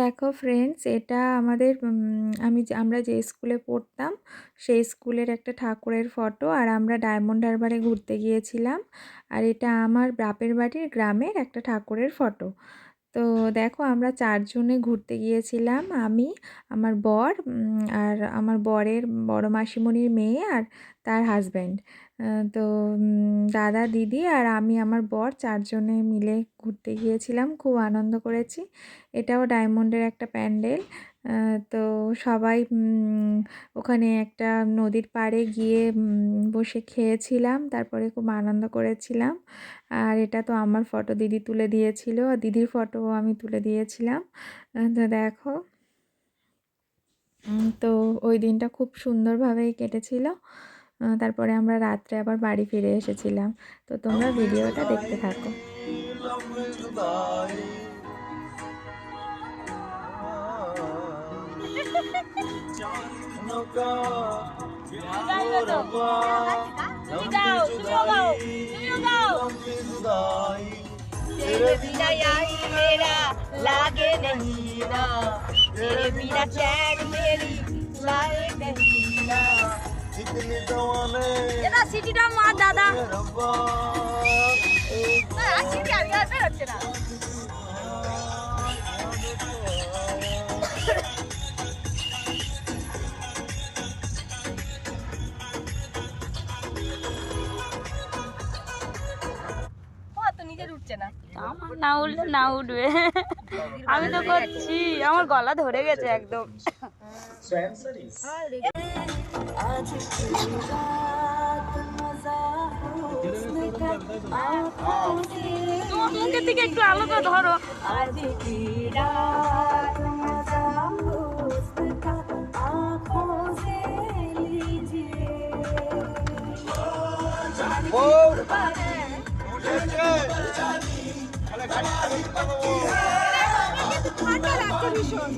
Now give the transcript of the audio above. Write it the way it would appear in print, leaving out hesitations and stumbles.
দেখো ফ্রেন্ডস, এটা আমাদের আমরা যে স্কুলে পড়তাম সেই স্কুলের একটা ঠাকুরের ফটো। আর আমরা ডায়মন্ড হারবারে ঘুরতে গিয়েছিলাম। আর এটা আমার বাপের বাড়ির গ্রামের একটা ঠাকুরের ফটো। তো দেখো, আমরা 4 জনে ঘুরতে গিয়েছিলাম। আমি, আমার বর, আর আমার বরের বড় মাসিমণির মেয়ে আর তার হাজব্যান্ড। তো দাদা, দিদি আর আমি, আমার বর 4 জনে মিলে ঘুরতে গিয়েছিলাম। খুব আনন্দ করেছি। এটাও ডায়মন্ডের একটা প্যান্ডেল। তো সবাই ওখানে একটা নদীর পাড়ে গিয়ে বসে খেয়েছিলাম, তারপরে খুব আনন্দ করেছিলাম। আর এটা তো আমার ফটো দিদি তুলে দিয়েছিল, আর দিদির ফটো আমি তুলে দিয়েছিলাম। তো দেখো, তো ওই দিনটা খুব সুন্দরভাবেই কেটেছিল। তারপরে আমরা রাত্রে আবার বাড়ি ফিরে এসেছিলাম। তো তোমরা ভিডিওটা দেখতে থাকো। तेरे बिना यारी मेरा लागे नहीं ना, तेरे बिना चैन मेरी लाए नहीं ना। जितने जवाने ये ना सिटी डा मार दादा सिटी आ गया फिर अच्छा ना। আমার না উঠলে না উঠবে, আমি তো করছি, আমার গলা ধরে গেছে একদম। তোমার মুখের থেকে একটু আলাদা ধরো। ঠান্ডা লাগছে ভীষণ।